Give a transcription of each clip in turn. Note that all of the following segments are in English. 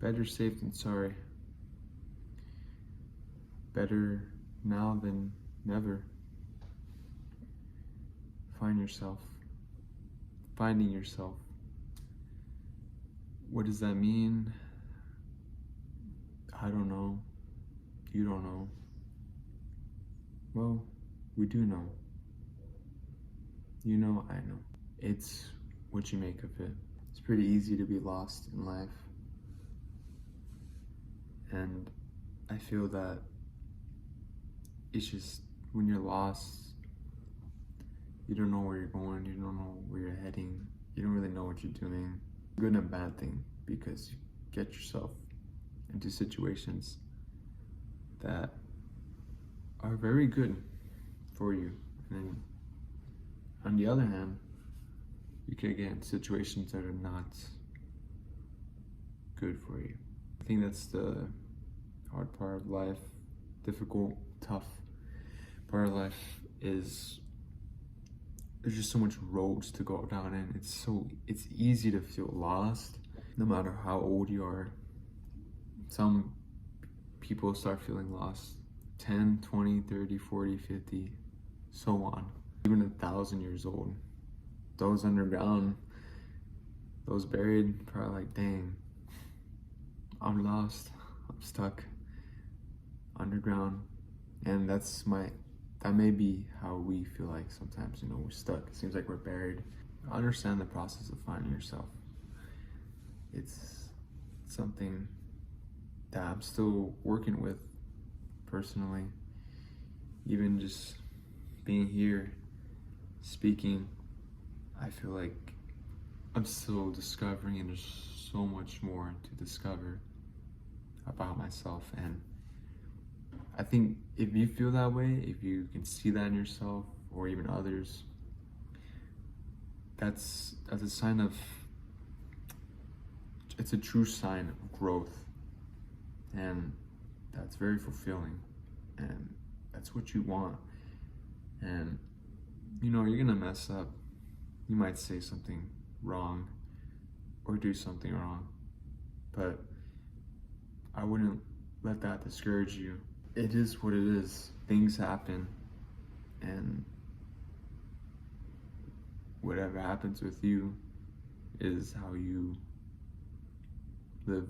Better safe than sorry. Better now than never. Find yourself. Finding yourself. What does that mean? I don't know. You don't know. Well, we do know. You know, I know. It's what you make of it. It's pretty easy to be lost in life. And I feel that it's just when you're lost, you don't know where you're going, you don't know where you're heading, you don't really know what you're doing. Good and a bad thing, because you get yourself into situations that are very good for you. And then on the other hand, you can get in situations that are not good for you. I think that's the hard part of life, difficult, tough part of life is there's just so much roads to go down and it's easy to feel lost no matter how old you are. Some people start feeling lost 10, 20, 30, 40, 50, so on. Even 1,000 years old. Those underground, those buried, probably like, dang, I'm lost, I'm stuck underground. And that may be how we feel like sometimes, we're stuck. It seems like we're buried. I understand the process of finding yourself. It's something that I'm still working with personally. Even just being here, speaking, I feel like I'm still discovering, and there's so much more to discover about myself. And I think if you feel that way, if you can see that in yourself or even others, that's a sign of, it's a true sign of growth. And that's very fulfilling. And that's what you want. And you're gonna mess up. You might say something wrong or do something wrong, but I wouldn't let that discourage you. It is what it is. Things happen, and whatever happens with you is how you live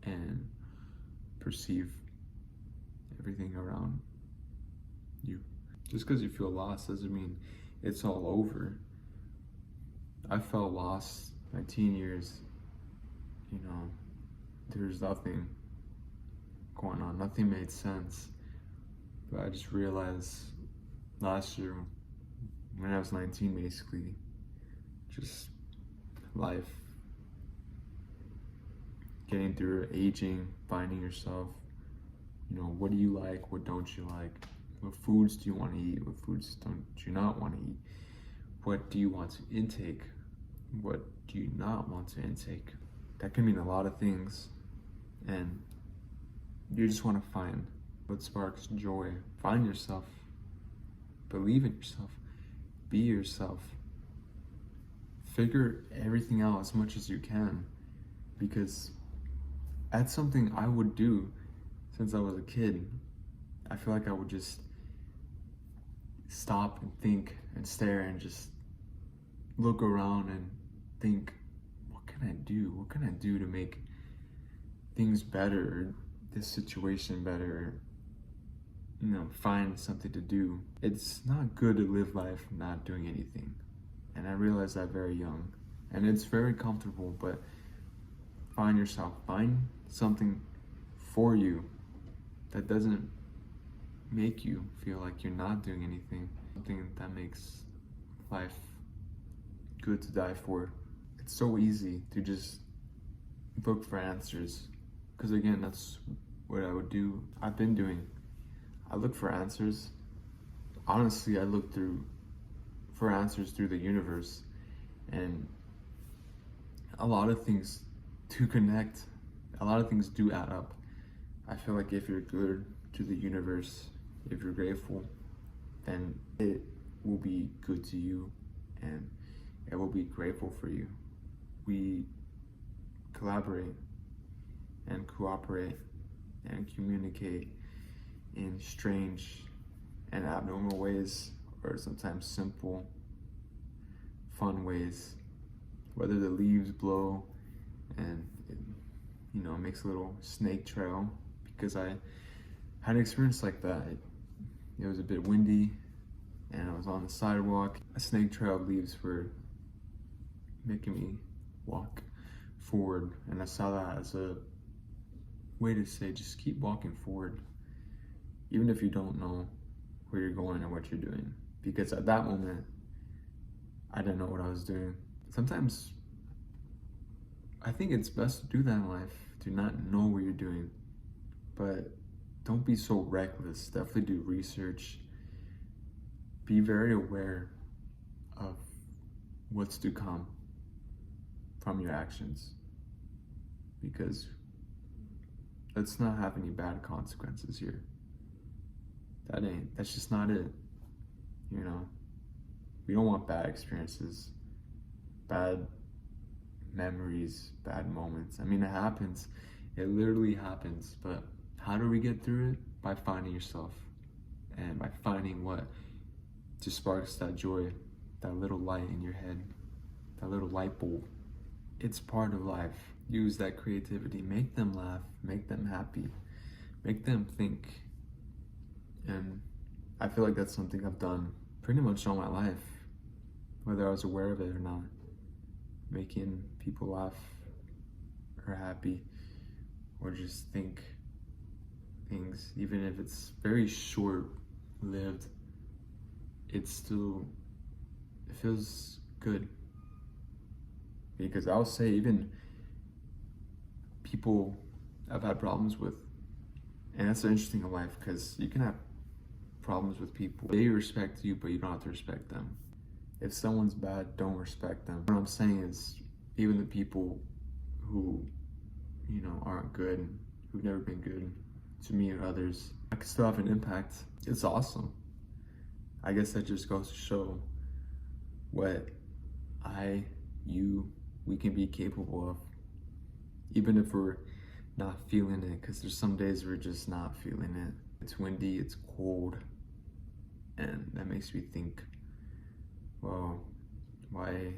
and perceive everything around you. Just because you feel lost doesn't mean it's all over. I felt lost my teen years. There's nothing going on, nothing made sense. But I just realized last year, when I was 19, basically, just life, getting through aging, finding yourself, what do you like, what don't you like, what foods do you want to eat, what foods don't you not want to eat, what do you want to intake, what do you not want to intake. That can mean a lot of things, and you just want to find what sparks joy. Find yourself, believe in yourself, be yourself, figure everything out as much as you can, because that's something I would do since I was a kid. I feel like I would just stop and think and stare and just look around and think, what can I do? What can I do to make things better, this situation better, find something to do. It's not good to live life not doing anything. And I realized that very young. And it's very comfortable, but find yourself, find something for you that doesn't make you feel like you're not doing anything, something that makes life good to die for. It's so easy to just look for answers, because again, that's what I would do. I've been doing. I look for answers. Honestly, I look for answers through the universe, and a lot of things to connect. A lot of things do add up. I feel like if you're good to the universe, if you're grateful, then it will be good to you and it will be grateful for you. We collaborate and cooperate and communicate in strange and abnormal ways, or sometimes simple, fun ways. Whether the leaves blow and it, makes a little snake trail, because I had an experience like that. It was a bit windy and I was on the sidewalk. A snake trail of leaves were making me walk forward, and I saw that as a way to say just keep walking forward, even if you don't know where you're going or what you're doing. Because at that moment, I didn't know what I was doing. Sometimes I think it's best to do that in life, to not know what you're doing, but don't be so reckless. Definitely do research. Be very aware of what's to come from your actions, because let's not have any bad consequences here. That's just not it. We don't want bad experiences, bad memories, bad moments. I mean, it happens. It literally happens. But how do we get through it? By finding yourself, and by finding what just sparks that joy, that little light in your head, that little light bulb. It's part of life. Use that creativity. Make them laugh. Make them happy. Make them think. And I feel like that's something I've done pretty much all my life, whether I was aware of it or not. Making people laugh or happy, or just think things, even if it's very short-lived, it feels good. Because I'll say, even people I've had problems with, and that's interesting in life, because you can have problems with people. They respect you, but you don't have to respect them. If someone's bad, don't respect them. What I'm saying is, even the people who, aren't good, who've never been good to me or others, I can still have an impact. It's awesome. I guess that just goes to show what we can be capable of, even if we're not feeling it, because there's some days we're just not feeling it. It's windy, it's cold, and that makes me think, well, why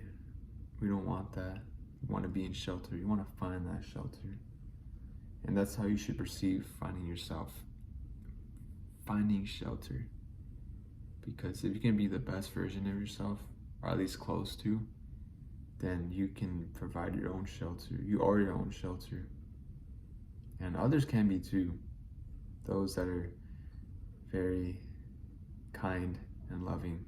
we don't want that. You want to be in shelter. You want to find that shelter. And that's how you should perceive finding yourself. Finding shelter. Because if you can be the best version of yourself, or at least close to, then you can provide your own shelter. You are your own shelter. And others can be too. Those that are very kind and loving.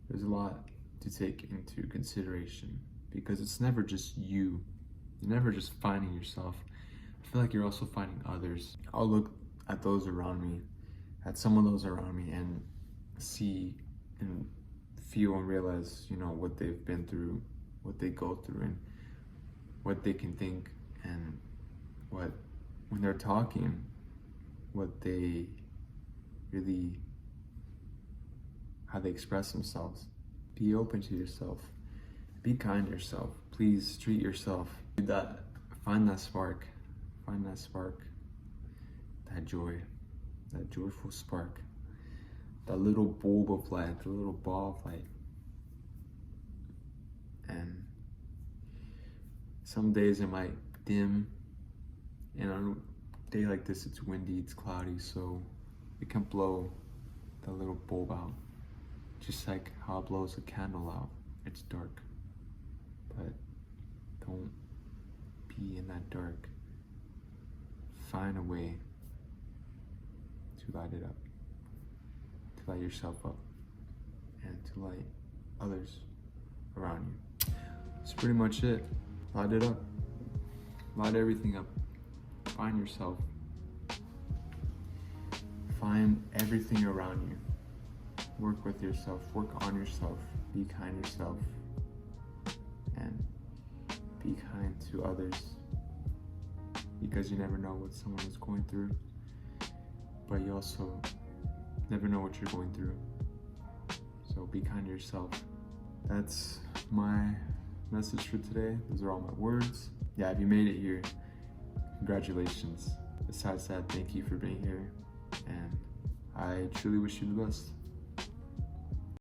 There's a lot to take into consideration, because it's never just you. You're never just finding yourself. I feel like you're also finding others. I'll look at those around me, at some of those around me, and see and feel and realize, what they've been through, what they go through, and what they can think, and when they're talking, what they really, how they express themselves. Be open to yourself. Be kind to yourself. Please treat yourself. Find that spark. Find that spark. That joy. That joyful spark. That little bulb of light. The little ball of light. And some days it might dim. And on a day like this, it's windy, it's cloudy, so it can blow that little bulb out. Just like how it blows a candle out. It's dark. But don't be in that dark. Find a way to light it up. To light yourself up. And to light others around you. That's pretty much it. Light it up. Light everything up. Find yourself. Find everything around you. Work with yourself. Work on yourself. Be kind to yourself. And be kind to others. Because you never know what someone is going through. But you also never know what you're going through. So be kind to yourself. That's my message for today. Those are all my words. Yeah, if you made it here, congratulations. Besides that, thank you for being here, and I truly wish you the best.